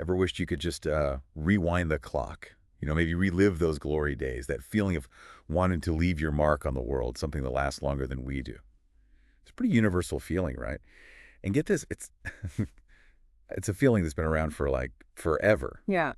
Ever wished you could just rewind the clock? Maybe relive those glory days, that feeling of wanting to leave your mark on the world, something that lasts longer than we do. It's a pretty universal feeling, right? And get this, it's it's a feeling that's been around for like forever. Yeah.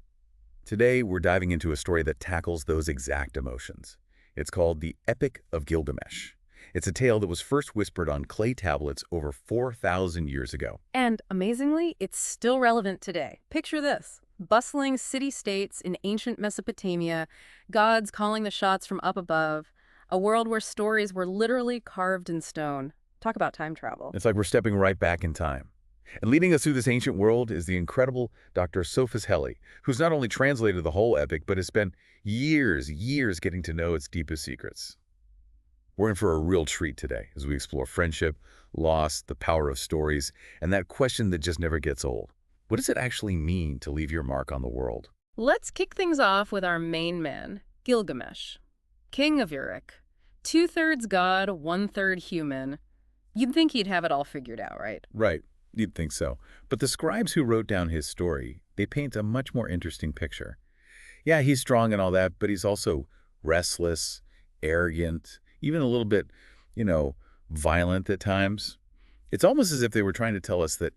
Today, we're diving into a story that tackles those exact emotions. It's called The Epic of Gilgamesh. It's a tale that was first whispered on clay tablets over 4,000 years ago. And amazingly, it's still relevant today. Picture this. Bustling city-states in ancient Mesopotamia, gods calling the shots from up above, a world where stories were literally carved in stone. Talk about time travel. It's like we're stepping right back in time. And leading us through this ancient world is the incredible Dr. Sophus Heli, who's not only translated the whole epic, but has spent years getting to know its deepest secrets. We're in for a real treat today as we explore friendship, loss, the power of stories, and that question that just never gets old. What does it actually mean to leave your mark on the world? Let's kick things off with our main man, Gilgamesh, king of Uruk. 2/3 god, 1/3 human. You'd think he'd have it all figured out, right? Right, you'd think so. But the scribes who wrote down his story, they paint a much more interesting picture. Yeah, he's strong and all that, but he's also restless, arrogant, even a little bit, violent at times. It's almost as if they were trying to tell us that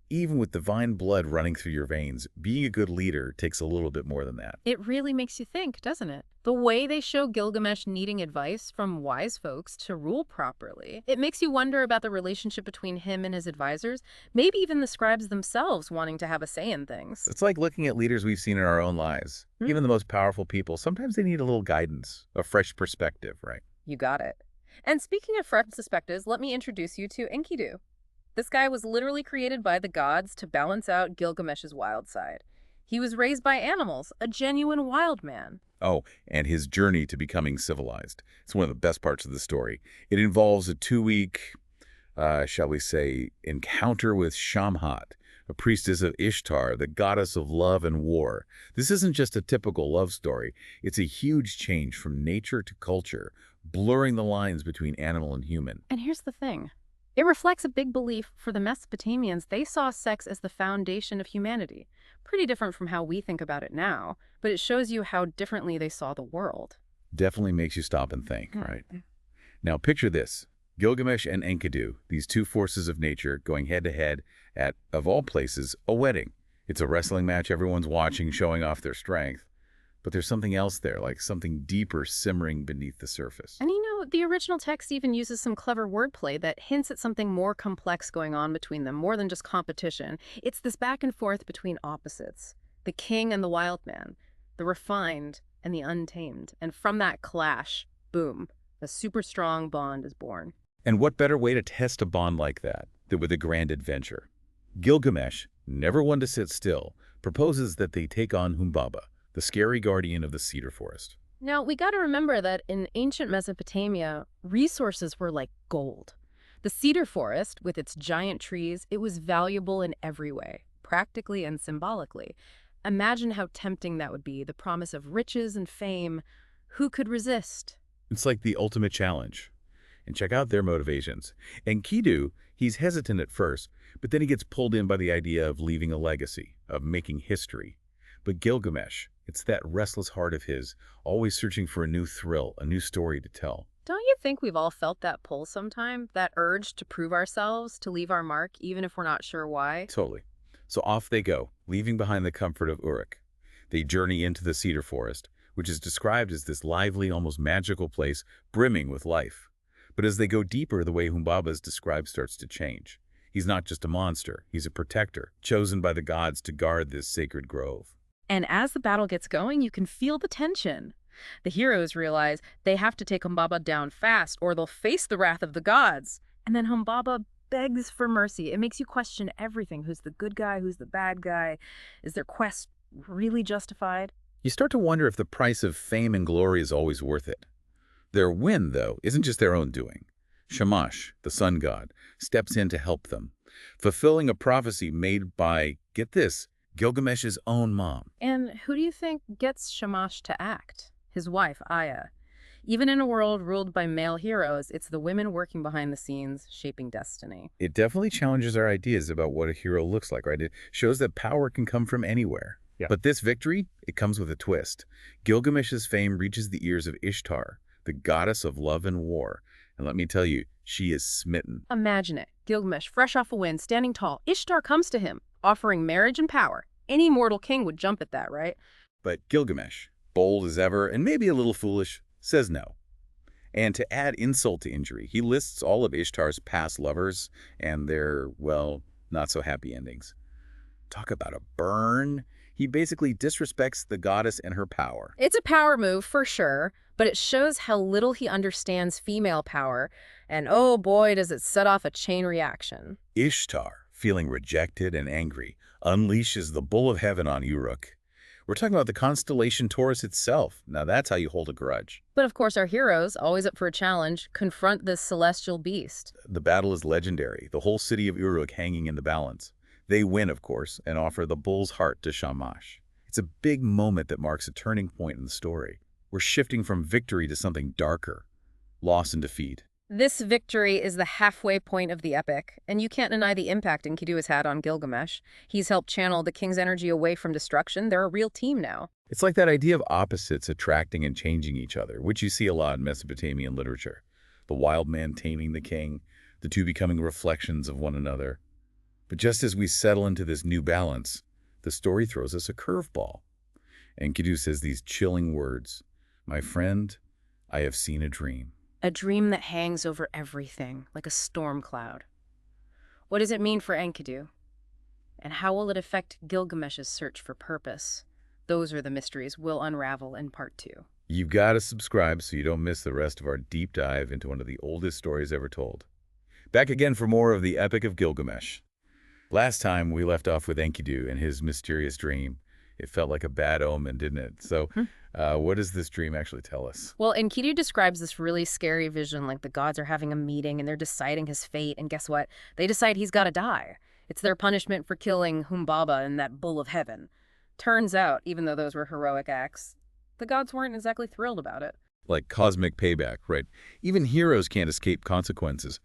even with divine blood running through your veins, being a good leader takes a little bit more than that. It really makes you think, doesn't it? The way they show Gilgamesh needing advice from wise folks to rule properly. It makes you wonder about the relationship between him and his advisors, maybe even the scribes themselves wanting to have a say in things. It's like looking at leaders we've seen in our own lives. Even the most powerful people, sometimes they need a little guidance, a fresh perspective, right? You got it. And speaking of fresh perspectives, let me introduce you to Enkidu. This guy was literally created by the gods to balance out Gilgamesh's wild side. He was raised by animals, a genuine wild man. Oh, and his journey to becoming civilized. It's one of the best parts of the story. It involves a 2-week, shall we say, encounter with Shamhat, a priestess of Ishtar, the goddess of love and war. This isn't just a typical love story. It's a huge change from nature to culture, blurring the lines between animal and human. And here's the thing. It reflects a big belief for the Mesopotamians. They saw sex as the foundation of humanity. Pretty different from how we think about it now, but it shows you how differently they saw the world. Definitely makes you stop and think, right? Now picture this. Gilgamesh and Enkidu, these two forces of nature going head-to-head at, of all places, a wedding. It's a wrestling match everyone's watching, showing off their strength. But there's something else there, like something deeper simmering beneath the surface. And the original text even uses some clever wordplay that hints at something more complex going on between them, more than just competition. It's this back and forth between opposites, the king and the wild man, the refined and the untamed. And from that clash, boom, a super strong bond is born. And what better way to test a bond like that than with a grand adventure? Gilgamesh, never one to sit still, proposes that they take on Humbaba, the scary guardian of the cedar forest. Now, we got to remember that in ancient Mesopotamia, resources were like gold. The cedar forest, with its giant trees, it was valuable in every way, practically and symbolically. Imagine how tempting that would be, the promise of riches and fame. Who could resist? It's like the ultimate challenge. And check out their motivations. Enkidu, he's hesitant at first, but then he gets pulled in by the idea of leaving a legacy, of making history. But Gilgamesh, it's that restless heart of his, always searching for a new thrill, a new story to tell. Don't you think we've all felt that pull sometime? That urge to prove ourselves, to leave our mark, even if we're not sure why? Totally. So off they go, leaving behind the comfort of Uruk. They journey into the cedar forest, which is described as this lively, almost magical place brimming with life. But as they go deeper, the way Humbaba is described starts to change. He's not just a monster, he's a protector, chosen by the gods to guard this sacred grove. And as the battle gets going, you can feel the tension. The heroes realize they have to take Humbaba down fast or they'll face the wrath of the gods. And then Humbaba begs for mercy. It makes you question everything. Who's the good guy? Who's the bad guy? Is their quest really justified? You start to wonder if the price of fame and glory is always worth it. Their win, though, isn't just their own doing. Shamash, the sun god, steps in to help them, fulfilling a prophecy made by, get this, Gilgamesh's own mom. And who do you think gets Shamash to act? His wife, Aya. Even in a world ruled by male heroes, it's the women working behind the scenes, shaping destiny. It definitely challenges our ideas about what a hero looks like, right? It shows that power can come from anywhere. Yeah. But this victory, it comes with a twist. Gilgamesh's fame reaches the ears of Ishtar, the goddess of love and war. And let me tell you, she is smitten. Imagine it. Gilgamesh, fresh off a win, standing tall. Ishtar comes to him, offering marriage and power. Any mortal king would jump at that, right? But Gilgamesh, bold as ever and maybe a little foolish, says no. And to add insult to injury, he lists all of Ishtar's past lovers and their, well, not so happy endings. Talk about a burn. He basically disrespects the goddess and her power. It's a power move for sure, but it shows how little he understands female power, and oh boy, does it set off a chain reaction. Ishtar, feeling rejected and angry, unleashes the bull of heaven on Uruk. We're talking about the constellation Taurus itself. Now that's how you hold a grudge. But of course, our heroes, always up for a challenge, confront this celestial beast. The battle is legendary, the whole city of Uruk hanging in the balance. They win, of course, and offer the bull's heart to Shamash. It's a big moment that marks a turning point in the story. We're shifting from victory to something darker, loss and defeat. This victory is the halfway point of the epic, and you can't deny the impact Enkidu has had on Gilgamesh. He's helped channel the king's energy away from destruction. They're a real team now. It's like that idea of opposites attracting and changing each other, which you see a lot in Mesopotamian literature. The wild man taming the king, the two becoming reflections of one another. But just as we settle into this new balance, the story throws us a curveball. Enkidu says these chilling words, "My friend, I have seen a dream." A dream that hangs over everything, like a storm cloud. What does it mean for Enkidu? And how will it affect Gilgamesh's search for purpose? Those are the mysteries we'll unravel in part 2. You've got to subscribe so you don't miss the rest of our deep dive into one of the oldest stories ever told. Back again for more of the Epic of Gilgamesh. Last time we left off with Enkidu and his mysterious dream. It felt like a bad omen, didn't it? So what does this dream actually tell us? Well, Enkidu describes this really scary vision, like the gods are having a meeting and they're deciding his fate, and guess what? They decide he's got to die. It's their punishment for killing Humbaba and that bull of heaven. Turns out, even though those were heroic acts, the gods weren't exactly thrilled about it. Like cosmic payback, right? Even heroes can't escape consequences.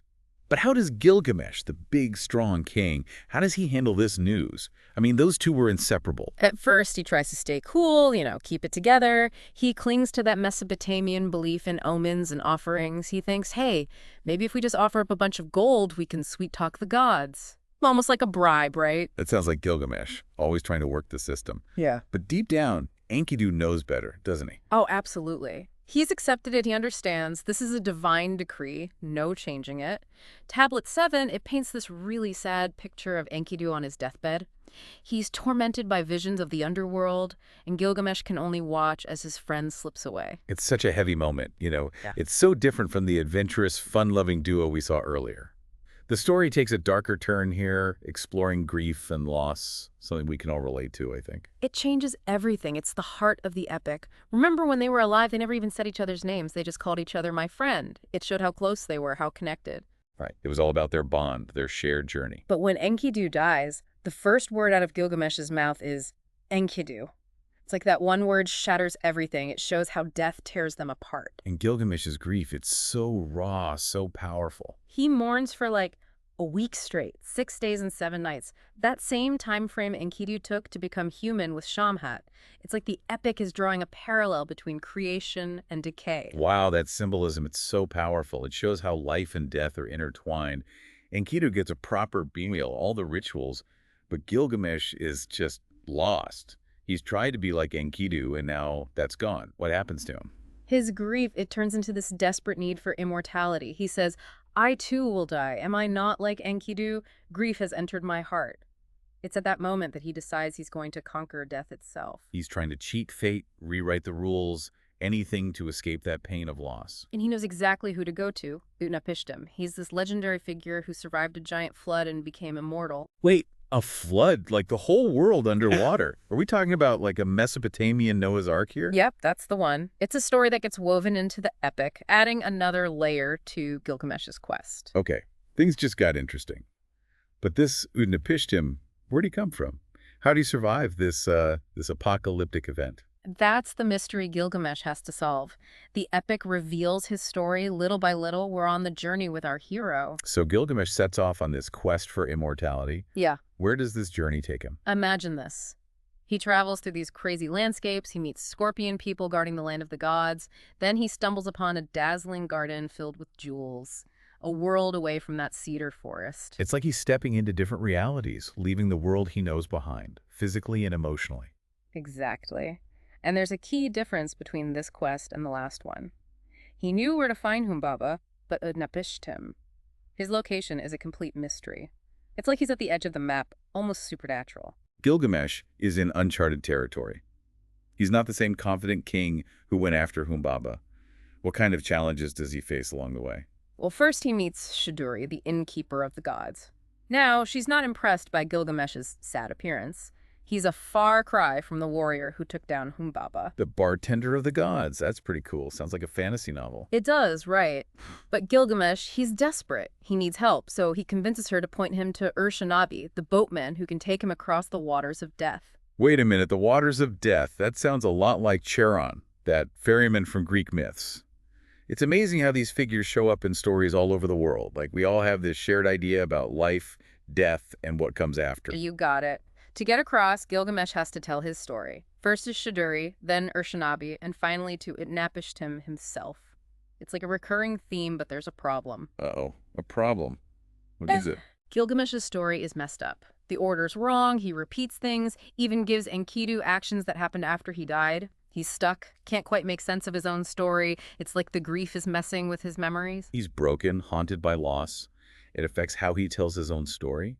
But how does Gilgamesh, the big, strong king, how does he handle this news? I mean, those two were inseparable. At first, he tries to stay cool, keep it together. He clings to that Mesopotamian belief in omens and offerings. He thinks, hey, maybe if we just offer up a bunch of gold, we can sweet-talk the gods. Almost like a bribe, right? That sounds like Gilgamesh, always trying to work the system. Yeah. But deep down, Enkidu knows better, doesn't he? Oh, absolutely. He's accepted it. He understands. This is a divine decree. No changing it. Tablet 7, it paints this really sad picture of Enkidu on his deathbed. He's tormented by visions of the underworld, and Gilgamesh can only watch as his friend slips away. It's such a heavy moment, Yeah. It's so different from the adventurous, fun-loving duo we saw earlier. The story takes a darker turn here, exploring grief and loss, something we can all relate to, I think. It changes everything. It's the heart of the epic. Remember when they were alive, they never even said each other's names. They just called each other my friend. It showed how close they were, how connected. Right. It was all about their bond, their shared journey. But when Enkidu dies, the first word out of Gilgamesh's mouth is Enkidu. It's like that one word shatters everything. It shows how death tears them apart. And Gilgamesh's grief, it's so raw, so powerful. He mourns for like a week straight, 6 days and 7 nights. That same time frame Enkidu took to become human with Shamhat. It's like the epic is drawing a parallel between creation and decay. Wow, that symbolism, it's so powerful. It shows how life and death are intertwined. Enkidu gets a proper burial, all the rituals, but Gilgamesh is just lost. He's tried to be like Enkidu, and now that's gone. What happens to him? His grief, it turns into this desperate need for immortality. He says, I too will die. Am I not like Enkidu? Grief has entered my heart. It's at that moment that he decides he's going to conquer death itself. He's trying to cheat fate, rewrite the rules, anything to escape that pain of loss. And he knows exactly who to go to, Utnapishtim. He's this legendary figure who survived a giant flood and became immortal. Wait, a flood? Like the whole world underwater? Are we talking about like a Mesopotamian Noah's Ark here? Yep, that's the one. It's a story that gets woven into the epic, adding another layer to Gilgamesh's quest. Okay, things just got interesting. But this Utnapishtim, where'd he come from? How'd he survive this apocalyptic event? That's the mystery Gilgamesh has to solve. The epic reveals his story little by little. We're on the journey with our hero. So Gilgamesh sets off on this quest for immortality. Yeah, Where does this journey take him? imagine this. He travels through these crazy landscapes, he meets scorpion people guarding the land of the gods, then he stumbles upon a dazzling garden filled with jewels, a world away from that cedar forest. It's like he's stepping into different realities, leaving the world he knows behind, physically and emotionally. Exactly. And there's a key difference between this quest and the last one. He knew where to find Humbaba, but Utnapishtim. His location is a complete mystery. It's like he's at the edge of the map, almost supernatural. Gilgamesh is in uncharted territory. He's not the same confident king who went after Humbaba. What kind of challenges does he face along the way? Well, first he meets Shiduri, the innkeeper of the gods. Now, she's not impressed by Gilgamesh's sad appearance. He's a far cry from the warrior who took down Humbaba. The bartender of the gods. That's pretty cool. Sounds like a fantasy novel. It does, right. But Gilgamesh, he's desperate. He needs help, so he convinces her to point him to Ur-Shanabi, the boatman who can take him across the waters of death. Wait a minute, the waters of death. That sounds a lot like Charon, that ferryman from Greek myths. It's amazing how these figures show up in stories all over the world. Like, we all have this shared idea about life, death, and what comes after. You got it. To get across, Gilgamesh has to tell his story. First is Shiduri, then Ur-Shanabi, and finally to Utnapishtim himself. It's like a recurring theme, but there's a problem. Uh-oh, a problem. What is it? Gilgamesh's story is messed up. The order's wrong, he repeats things, even gives Enkidu actions that happened after he died. He's stuck, can't quite make sense of his own story. It's like the grief is messing with his memories. He's broken, haunted by loss. It affects how he tells his own story.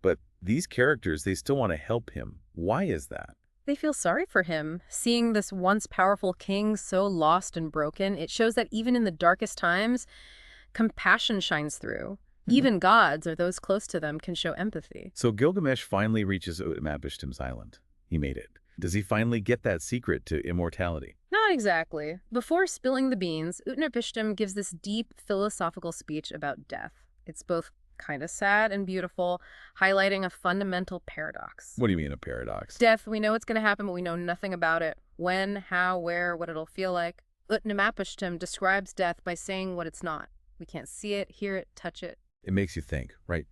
But these characters, they still want to help him. Why is that? They feel sorry for him. Seeing this once powerful king so lost and broken, it shows that even in the darkest times, compassion shines through. Even gods or those close to them can show empathy. So Gilgamesh finally reaches Utnapishtim's island. He made it. Does he finally get that secret to immortality? Not exactly. Before spilling the beans, Utnapishtim gives this deep philosophical speech about death. It's both kind of sad and beautiful, highlighting a fundamental paradox. What do you mean a paradox? Death, we know it's going to happen, but we know nothing about it. When, how, where, what it'll feel like. Utnapishtim describes death by saying what it's not. We can't see it, hear it, touch it. It makes you think, right?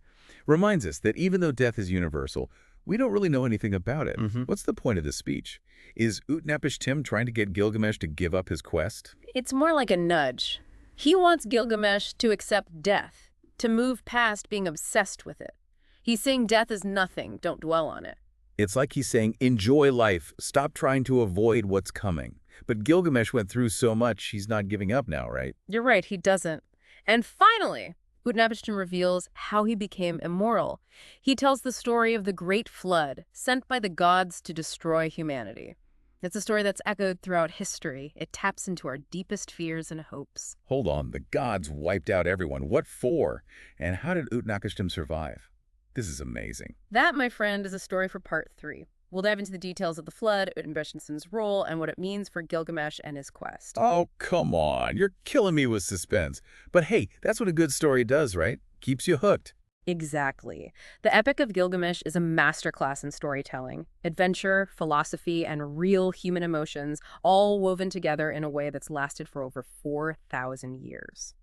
Reminds us that even though death is universal, we don't really know anything about it. What's the point of this speech? Is Utnapishtim trying to get Gilgamesh to give up his quest? It's more like a nudge. He wants Gilgamesh to accept death, to move past being obsessed with it. He's saying death is nothing, don't dwell on it. It's like he's saying, enjoy life, stop trying to avoid what's coming. But Gilgamesh went through so much, he's not giving up now, right? You're right, he doesn't. And finally, Utnapishtim reveals how he became immortal. He tells the story of the Great Flood, sent by the gods to destroy humanity. It's a story that's echoed throughout history. It taps into our deepest fears and hopes. Hold on, the gods wiped out everyone. What for? And how did Utnapishtim survive? This is amazing. That, my friend, is a story for part 3. We'll dive into the details of the flood, Utnapishtim's role, and what it means for Gilgamesh and his quest. Oh, come on. You're killing me with suspense. But hey, that's what a good story does, right? Keeps you hooked. Exactly. The Epic of Gilgamesh is a masterclass in storytelling. Adventure, philosophy, and real human emotions, all woven together in a way that's lasted for over 4,000 years.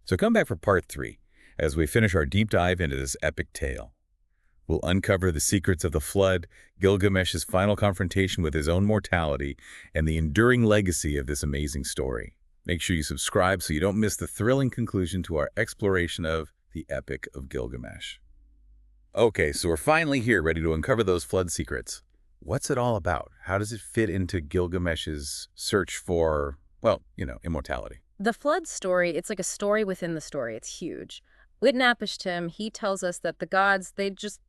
So come back for part 3 as we finish our deep dive into this epic tale. We'll uncover the secrets of the flood, Gilgamesh's final confrontation with his own mortality, and the enduring legacy of this amazing story. Make sure you subscribe so you don't miss the thrilling conclusion to our exploration of the Epic of Gilgamesh. Okay, so we're finally here, ready to uncover those flood secrets. What's it all about? How does it fit into Gilgamesh's search for, well, immortality? The flood story, it's like a story within the story. It's huge. Utnapishtim, he tells us that the gods, they just,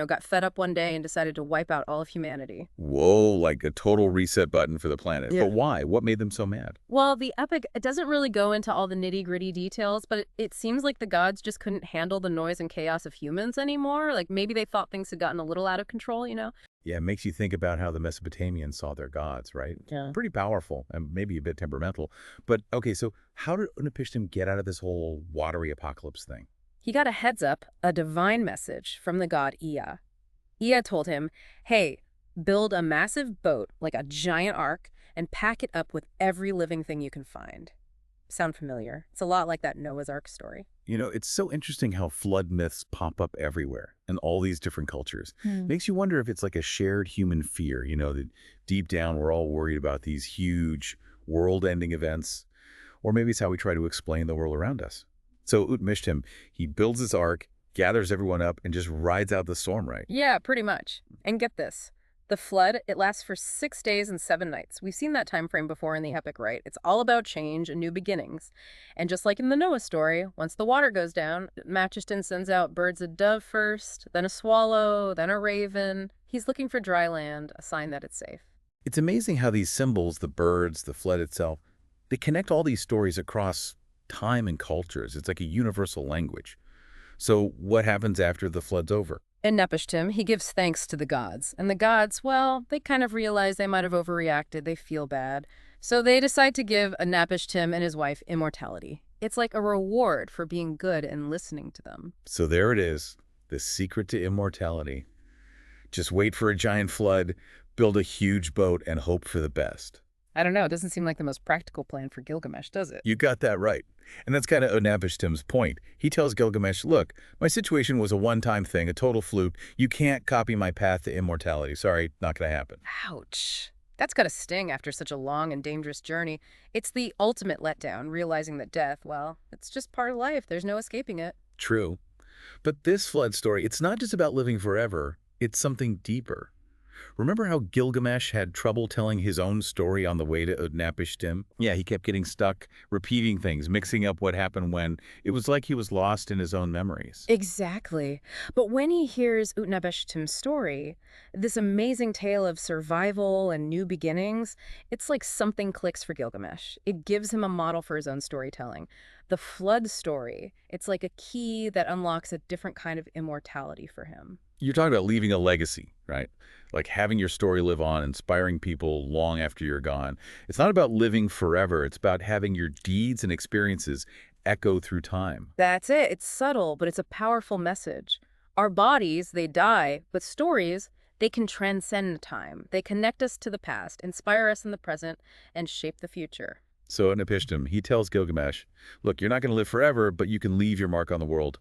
got fed up one day and decided to wipe out all of humanity. Whoa, like a total reset button for the planet. Yeah. But why? What made them so mad? Well, the epic, it doesn't really go into all the nitty-gritty details, but it seems like the gods just couldn't handle the noise and chaos of humans anymore. Like maybe they thought things had gotten a little out of control, Yeah, it makes you think about how the Mesopotamians saw their gods, right? Yeah. Pretty powerful and maybe a bit temperamental. But okay, so how did Utnapishtim get out of this whole watery apocalypse thing? He got a heads up, a divine message from the god Ea. Ea told him, hey, Build a massive boat, like a giant ark, and pack it up with every living thing you can find. Sound familiar? It's a lot like that Noah's Ark story. It's so interesting how flood myths pop up everywhere in all these different cultures. Makes you wonder if it's like a shared human fear, that deep down we're all worried about these huge world-ending events, or maybe it's how we try to explain the world around us. So Utmishtim, he builds his ark, gathers everyone up, and just rides out the storm, right? Yeah, pretty much. And get this. The flood, it lasts for 6 days and 7 nights. We've seen that time frame before in the epic, right? It's all about change and new beginnings. And just like in the Noah story, once the water goes down, Matchiston sends out birds of dove first, then a swallow, then a raven. He's looking for dry land, a sign that it's safe. It's amazing how these symbols, the birds, the flood itself, they connect all these stories across time and cultures. It's like a universal language. So what happens after the flood's over? In Nepishtim, he gives thanks to the gods. And the gods, well, they kind of realize they might have overreacted. They feel bad. So they decide to give a Napishtim and his wife immortality. It's like a reward for being good and listening to them. So there it is, the secret to immortality. Just wait for a giant flood, build a huge boat, and hope for the best. I don't know, it doesn't seem like the most practical plan for Gilgamesh, does it? You got that right. And that's kind of Onapishtim's point. He tells Gilgamesh, look, my situation was a one-time thing, a total fluke. You can't copy my path to immortality. Sorry, not going to happen. Ouch. That's got to sting after such a long and dangerous journey. It's the ultimate letdown, realizing that death, well, it's just part of life. There's no escaping it. True. But this flood story, it's not just about living forever. It's something deeper. Remember how Gilgamesh had trouble telling his own story on the way to Utnapishtim? Yeah, he kept getting stuck, repeating things, mixing up what happened when. It was like he was lost in his own memories. Exactly. But when he hears Utnapishtim's story, this amazing tale of survival and new beginnings, it's like something clicks for Gilgamesh. It gives him a model for his own storytelling. The flood story, it's like a key that unlocks a different kind of immortality for him. You're talking about leaving a legacy, right? Like having your story live on, inspiring people long after you're gone. It's not about living forever. It's about having your deeds and experiences echo through time. That's it. It's subtle, but it's a powerful message. Our bodies, they die, but stories, they can transcend time. They connect us to the past, inspire us in the present, and shape the future. So in Apishtim, he tells Gilgamesh, look, you're not going to live forever, but you can leave your mark on the world.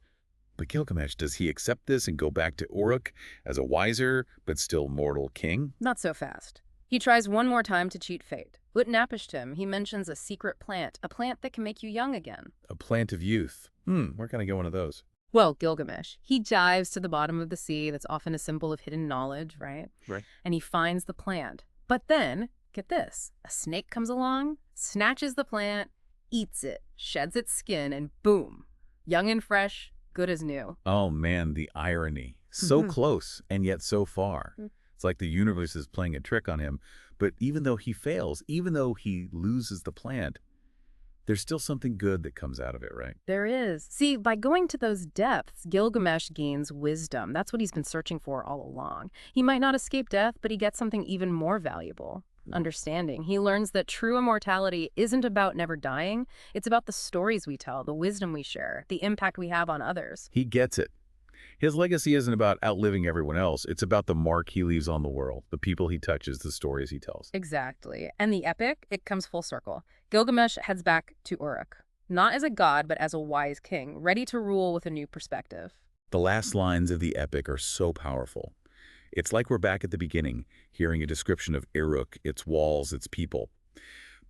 But Gilgamesh, does he accept this and go back to Uruk as a wiser but still mortal king? Not so fast. He tries one more time to cheat fate. Utnapishtim, he mentions a secret plant, a plant that can make you young again. A plant of youth. Where can I get one of those? Well, Gilgamesh, he dives to the bottom of the sea. That's often a symbol of hidden knowledge, right? Right. And he finds the plant. But then, get this, a snake comes along, snatches the plant, eats it, sheds its skin, and boom, young and fresh, good as new. Oh man, the irony. So close and yet so far. It's like the universe is playing a trick on him. But even though he fails, even though he loses the plant, there's still something good that comes out of it, right? There is. See, by going to those depths, Gilgamesh gains wisdom. That's what he's been searching for all along. He might not escape death, but he gets something even more valuable. Understanding. He learns that true immortality isn't about never dying. It's about the stories we tell, the wisdom we share, the impact we have on others. He gets it. His legacy isn't about outliving everyone else. It's about the mark he leaves on the world, the people he touches, the stories he tells. Exactly. And the epic, it comes full circle. Gilgamesh heads back to Uruk, not as a god, but as a wise king, ready to rule with a new perspective. The last lines of the epic are so powerful. It's like we're back at the beginning, hearing a description of Uruk, its walls, its people.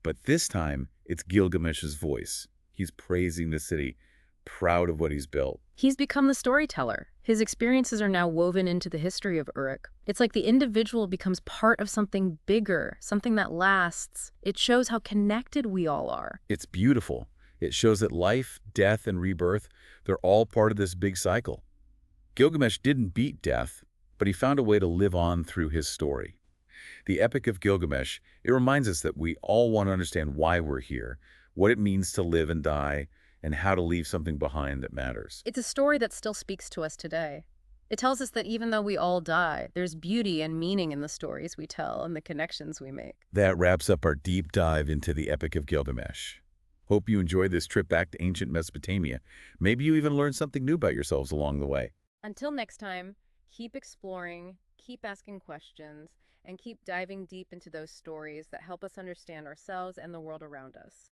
But this time, it's Gilgamesh's voice. He's praising the city, proud of what he's built. He's become the storyteller. His experiences are now woven into the history of Uruk. It's like the individual becomes part of something bigger, something that lasts. It shows how connected we all are. It's beautiful. It shows that life, death, and rebirth, they're all part of this big cycle. Gilgamesh didn't beat death, but he found a way to live on through his story. The Epic of Gilgamesh, it reminds us that we all want to understand why we're here, what it means to live and die, and how to leave something behind that matters. It's a story that still speaks to us today. It tells us that even though we all die, there's beauty and meaning in the stories we tell and the connections we make. That wraps up our deep dive into the Epic of Gilgamesh. Hope you enjoyed this trip back to ancient Mesopotamia. Maybe you even learned something new about yourselves along the way. Until next time, Keep exploring, keep asking questions, and keep diving deep into those stories that help us understand ourselves and the world around us.